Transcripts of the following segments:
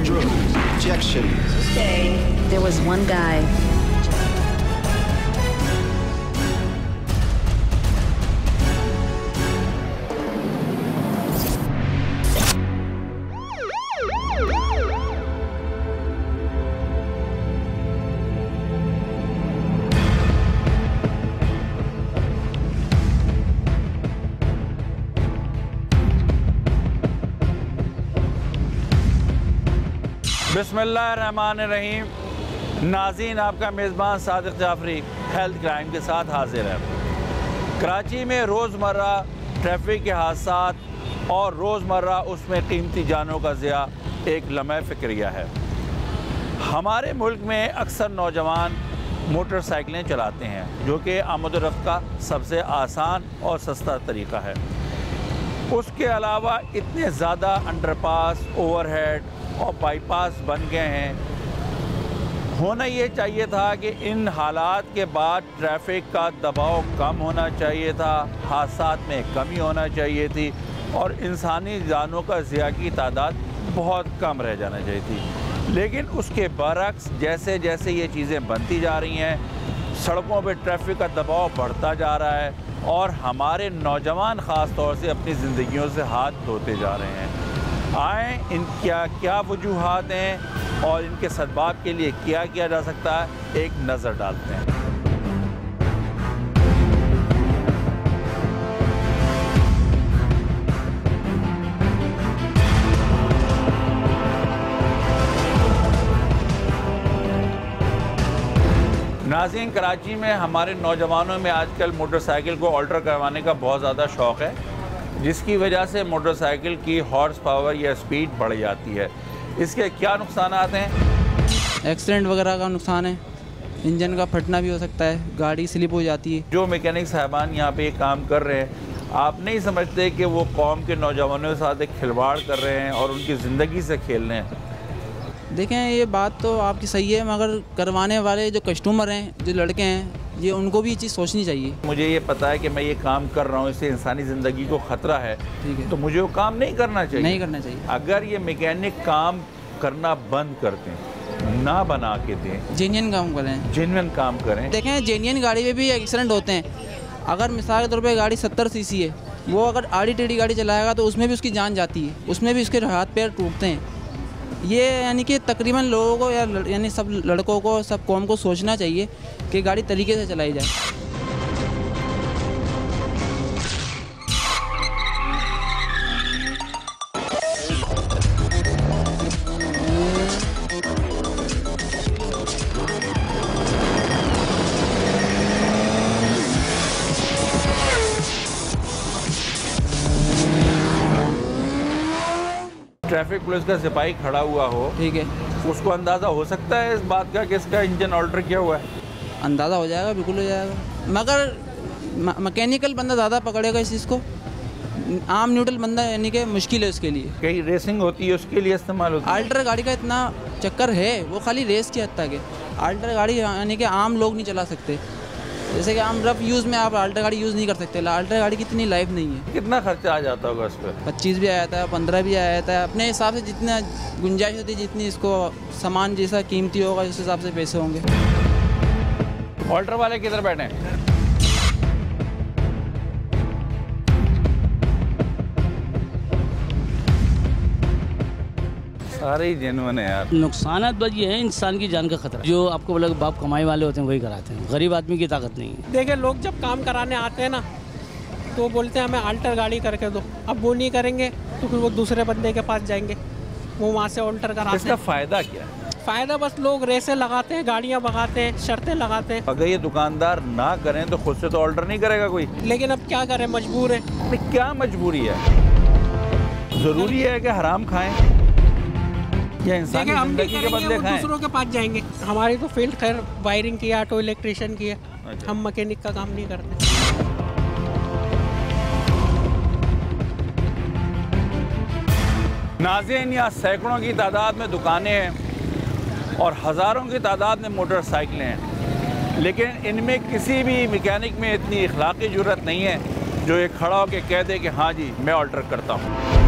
drugs, injections. There was one guy. बिस्मिल्लाहिर्रहमानिर्रहीम। नाज़रीन, आपका मेज़बान सादिक जाफरी हेल्थ क्राइम के साथ हाजिर है। कराची में रोज़मर्रा ट्रैफिक के हादसात और रोज़मर्रा उसमें कीमती जानों का ज़िया एक लम्हा फ़िक्रिया है। हमारे मुल्क में अक्सर नौजवान मोटरसाइकिलें चलाते हैं, जो कि आमद-ओ-रफ़्त का सबसे आसान और सस्ता तरीक़ा है। उसके अलावा इतने ज़्यादा अंडरपास, ओवरहेड और बाईपास बन गए हैं। होना ये चाहिए था कि इन हालात के बाद ट्रैफिक का दबाव कम होना चाहिए था, हादसात में कमी होना चाहिए थी और इंसानी जानों का ज़िया की तादाद बहुत कम रह जाना चाहिए थी। लेकिन उसके बरक्स जैसे जैसे ये चीज़ें बनती जा रही हैं, सड़कों पर ट्रैफिक का दबाव बढ़ता जा रहा है और हमारे नौजवान ख़ास तौर से अपनी ज़िंदगियों से हाथ धोते जा रहे हैं। आए इन क्या वजूहात हैं और इनके सद्बाब के लिए क्या किया जा सकता है, एक नज़र डालते हैं। नाज़रीन, कराची में हमारे नौजवानों में आजकल मोटरसाइकिल को ऑल्टर करवाने का बहुत ज़्यादा शौक़ है, जिसकी वजह से मोटरसाइकिल की हॉर्स पावर या स्पीड बढ़ जाती है। इसके क्या नुकसानात हैं? एक्सीडेंट वगैरह का नुकसान है, इंजन का फटना भी हो सकता है, गाड़ी स्लिप हो जाती है। जो मैकेनिक साहबान यहाँ पे काम कर रहे हैं, आप नहीं समझते कि वो कौम के नौजवानों के साथ एक खिलवाड़ कर रहे हैं और उनकी ज़िंदगी से खेल रहे हैं? देखें, ये बात तो आपकी सही है, मगर करवाने वाले जो कस्टमर हैं, जो लड़के हैं, ये उनको भी ये चीज़ सोचनी चाहिए। मुझे ये पता है कि मैं ये काम कर रहा हूँ, इससे इंसानी ज़िंदगी को ख़तरा है, ठीक है, तो मुझे वो काम नहीं करना चाहिए। नहीं करना चाहिए। अगर ये मैकेनिक काम करना बंद कर दें, ना बना के दें, जेन्युइन काम करें, जेन्युइन काम करें। देखें, जेन्युइन गाड़ी में भी एक्सीडेंट होते हैं। अगर मिसाल के तौर पर गाड़ी 70 सीसी है, वो अगर आड़ी टेढ़ी गाड़ी चलाएगा तो उसमें भी उसकी जान जाती है, उसमें भी उसके हाथ पैर टूटते हैं। ये यानी कि तकरीबन लोगों को यानी सब लड़कों को, सब कौम को सोचना चाहिए कि गाड़ी तरीके से चलाई जाए। ट्रैफिक पुलिस का सिपाही खड़ा हुआ हो, ठीक है, उसको अंदाज़ा हो सकता है इस बात का कि इसका इंजन ऑल्टर किया हुआ है? अंदाज़ा हो जाएगा, बिल्कुल हो जाएगा, मगर मैकेनिकल बंदा ज़्यादा पकड़ेगा इस चीज़ को। आम न्यूट्रल बंदा यानी कि मुश्किल है उसके लिए। कहीं रेसिंग होती है उसके लिए इस्तेमाल होती है। अल्टर गाड़ी का इतना चक्कर है, वो खाली रेस की हद तक है। अल्टर गाड़ी यानी कि आम लोग नहीं चला सकते। जैसे कि आम रफ यूज़ में आप अल्टर गाड़ी यूज़ नहीं कर सकते। अल्टर गाड़ी की इतनी लाइफ नहीं है। कितना खर्चा आ जाता होगा उस पर? 25 भी आ जाता है, 15 भी आ जाता है, अपने हिसाब से जितना गुंजाइश होती है, जितनी इसको सामान जैसा कीमती होगा उस हिसाब से पैसे होंगे। ऑल्टर वाले किधर बैठे हैं? सारे ही जेन्युइन है यार। नुकसानात बस ये है, इंसान की जान का खतरा। जो आपको बोला बाप कमाई वाले होते हैं वही कराते हैं, गरीब आदमी की ताकत नहीं है। देखिए, लोग जब काम कराने आते हैं ना, तो बोलते हैं हमें अल्टर गाड़ी करके दो। अब वो नहीं करेंगे तो फिर वो दूसरे बंदे के पास जाएंगे, वो वहाँ से अल्टर कराते हैं। इसका फ़ायदा क्या है? फ़ायदा बस लोग रेसें लगाते हैं, गाड़ियाँ भगाते हैं, शर्तें लगाते हैं। अगर ये दुकानदार ना करें तो खुद से तो ऑल्टर नहीं करेगा कोई। लेकिन अब क्या करें, मजबूर है। क्या मजबूरी है? ज़रूरी है कि हराम खाएं या इंसानी जिंदगी के बदले खाएं? दूसरों के पास जाएंगे। हमारी तो फील्ड खैर वायरिंग की है, ऑटो इलेक्ट्रिशियन की है। अच्छा। हम मैकेनिक का काम नहीं करते। नाज़रीन, यहाँ सैकड़ों की तादाद में दुकानें हैं और हज़ारों की तादाद में मोटरसाइकिलें हैं, लेकिन इनमें किसी भी मैकेनिक में इतनी इखलाकी जुर्रत नहीं है जो ये खड़ा होकर कह दे कि हाँ जी मैं ऑल्टर करता हूँ।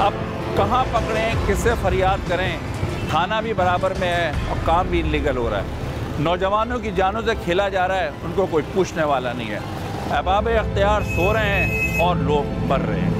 अब कहाँ पकड़ें, किससे फरियाद करें? थाना भी बराबर में है और काम भी इनलीगल हो रहा है। नौजवानों की जानों से खेला जा रहा है, उनको कोई पूछने वाला नहीं है। अहबाब अख्तियार सो रहे हैं और लोग मर रहे हैं।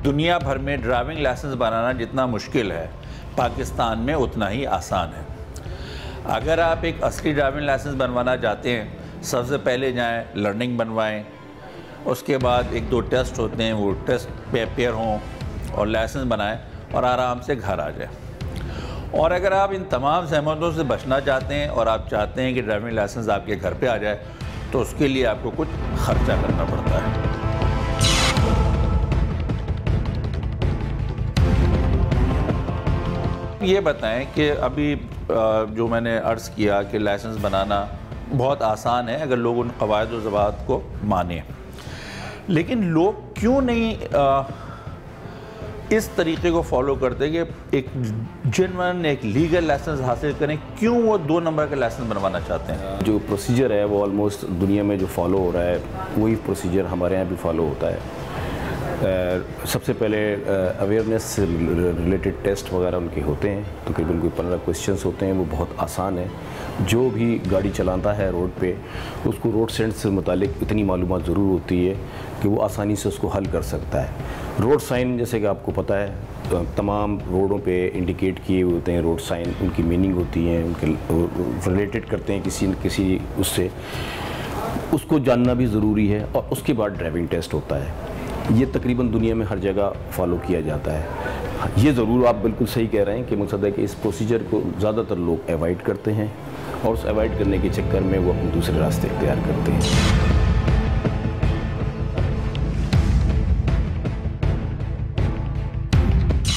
दुनिया भर में ड्राइविंग लाइसेंस बनाना जितना मुश्किल है, पाकिस्तान में उतना ही आसान है। अगर आप एक असली ड्राइविंग लाइसेंस बनवाना चाहते हैं, सबसे पहले जाएं, लर्निंग बनवाएं, उसके बाद 1-2 टेस्ट होते हैं, वो टेस्ट पे अपेयर हों और लाइसेंस बनाएं और आराम से घर आ जाए। और अगर आप इन तमाम सहमतों से बचना चाहते हैं और आप चाहते हैं कि ड्राइविंग लाइसेंस आपके घर पे आ जाए, तो उसके लिए आपको कुछ खर्चा करना पड़ता है। ये बताएं कि अभी जो मैंने अर्ज़ किया कि लाइसेंस बनाना बहुत आसान है अगर लोग उन क़वायद व ज़वाबित को माने, लेकिन लोग क्यों नहीं इस तरीके को फॉलो करते कि एक जेन्युइन एक लीगल लाइसेंस हासिल करें? क्यों वो 2 नंबर का लाइसेंस बनवाना चाहते हैं? जो प्रोसीजर है वो ऑलमोस्ट दुनिया में जो फॉलो हो रहा है वही प्रोसीजर हमारे यहाँ भी फॉलो होता है। सबसे पहले अवेयरनेस से रिलेटेड टेस्ट वगैरह उनके होते हैं, तकरीबन कोई 15 क्वेश्चंस होते हैं, वो बहुत आसान है। जो भी गाड़ी चलाता है रोड पे उसको रोड सेंस से मुतालिक इतनी मालूमात ज़रूर होती है कि वो आसानी से उसको हल कर सकता है। रोड साइन जैसे कि आपको पता है तमाम रोडों पे इंडिकेट किए हुए होते हैं रोड साइन, उनकी मीनिंग होती है, उनके रिलेटेड करते हैं किसी न किसी उससे, उसको जानना भी ज़रूरी है। और उसके बाद ड्राइविंग टेस्ट होता है। ये तकरीबन दुनिया में हर जगह फॉलो किया जाता है। ये ज़रूर आप बिल्कुल सही कह रहे हैं कि मकसद है कि इस प्रोसीजर को ज़्यादातर लोग अवॉइड करते हैं और उस अवॉइड करने के चक्कर में वो अपने दूसरे रास्ते इख्तियार करते हैं।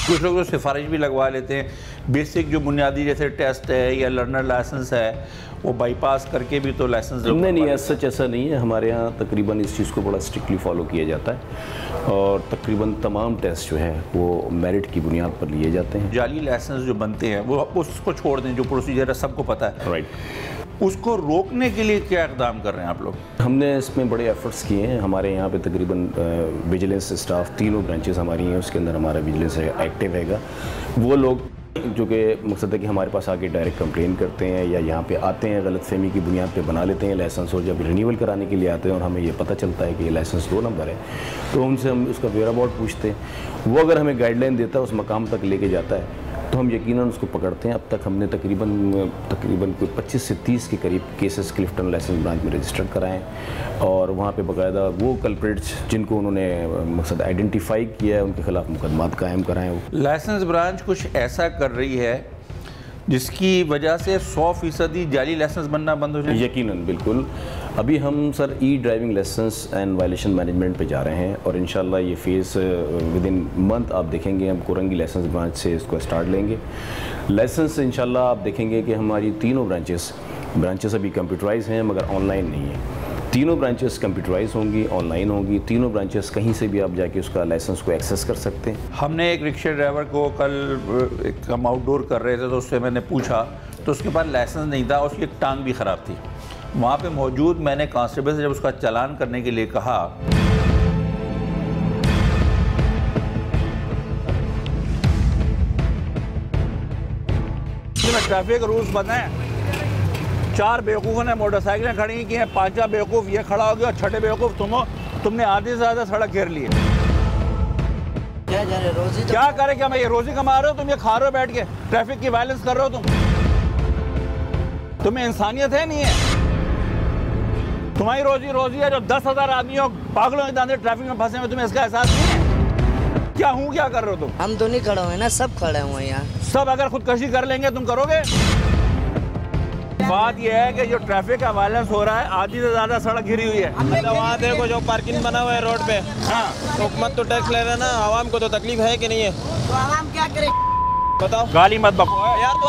कुछ लोग तो सिफारिश भी लगवा लेते हैं, बेसिक जो बुनियादी जैसे टेस्ट है या लर्नर लाइसेंस है वो बाईपास करके भी तो लाइसेंस नहीं, ऐसा नहीं है। हमारे यहाँ तकरीबन इस चीज़ को बड़ा स्ट्रिक्टली फॉलो किया जाता है और तकरीबन तमाम टेस्ट जो है वो मेरिट की बुनियाद पर लिए जाते हैं। जाली लाइसेंस जो बनते हैं वो उसको छोड़ दें, जो प्रोसीजर है सबको पता है, राइट। उसको रोकने के लिए क्या इक़दाम कर रहे हैं आप लोग? हमने इसमें बड़े एफर्ट्स किए हैं। हमारे यहाँ पे तकरीबन विजिलेंस स्टाफ 3 ब्रांचेस हमारी हैं, उसके अंदर हमारा विजिलेंस एक्टिव हैगा। वो लोग जो कि मकसद है कि हमारे पास आके डायरेक्ट कंप्लेन करते हैं या यहाँ पे आते हैं, गलतफहमी की बुनियाद पे बना लेते हैं लाइसेंस, और जब रिन्यूअल कराने के लिए आते हैं और हमें ये पता चलता है कि ये लाइसेंस 2 नंबर है तो उनसे हम उसका वेयर अबाउट पूछते हैं। वो अगर हमें गाइडलाइन देता है, उस मकाम तक लेके जाता है, तो हम यकीनन उसको पकड़ते हैं। अब तक हमने तकरीबन कोई 25 से 30 के करीब केसेस क्लिफ्टन लाइसेंस ब्रांच में रजिस्टर कराएं और वहाँ पे बाकायदा वो कल्प्रिट्स जिनको उन्होंने मकसद आइडेंटिफाई किया है उनके खिलाफ मुकदमात कायम कराएं। लाइसेंस ब्रांच कुछ ऐसा कर रही है जिसकी वजह से 100% जाली लाइसेंस बनना बंद हो जाए? यकीनन, बिल्कुल। अभी हम sir e driving licence and violation management पे जा रहे हैं और इंशाल्लाह ये फेज़ विद इन मंथ आप देखेंगे हम कोरंगी लाइसेंस ब्रांच से इसको स्टार्ट लेंगे। लाइसेंस इंशाल्लाह आप देखेंगे कि हमारी 3 ब्रांचेस अभी कंप्यूटराइज हैं मगर ऑनलाइन नहीं है। 3 ब्रांचेस कंप्यूटराइज होंगी, ऑनलाइन होंगी। 3 ब्रांचेस कहीं से भी आप जाके उसका लाइसेंस को एक्सेस कर सकते हैं। हमने एक रिक्शा ड्राइवर को कल हम आउटडोर कर रहे थे तो उससे मैंने पूछा तो उसके पास लाइसेंस नहीं था, उसकी एक टांग भी ख़राब थी। वहाँ पे मौजूद मैंने कांस्टेबल से जब उसका चालान करने के लिए कहा, ट्रैफिक रूल्स बनाए, 4 बेवकूफ़ों ने मोटरसाइकिलें खड़ी की हैं, 5 बेवकूफ़ ये खड़ा हो गया और 6ठे बेवकूफ़ तुमने आधे से ज़्यादा सड़क घेर ली है। क्या जा रहे रोजी तो क्या करे? क्या मैं ये रोजी कमा रहे हो, तुम ये खा रहे हो बैठ के, ट्रैफिक की वायलेंस कर रहे हो तुम्हें इंसानियत है नहीं है? तुम्हारी रोजी है जो 10,000 आदमियों पागलों के दांते ट्रैफिक में फंसे हुए, तुम्हें इसका एहसास नहीं है? क्या कर रहे हो तुम? हम तो नहीं खड़े हुए ना, सब खड़े हुए यहाँ। सब अगर खुदकशी कर लेंगे तुम करोगे? बात यह है कि जो ट्रैफिक का वायलेंस हो रहा है, आधी से ज्यादा सड़क घिरी हुई है। वहाँ देखो जो पार्किंग बना हुआ है रोड पे, हाँ, तो हुकूमत तो टैक्स ले रहा है ना, आवाम को तो तकलीफ है कि नहीं है? तो आवाम क्या करे? बताओ। गाली मत बको यार, तो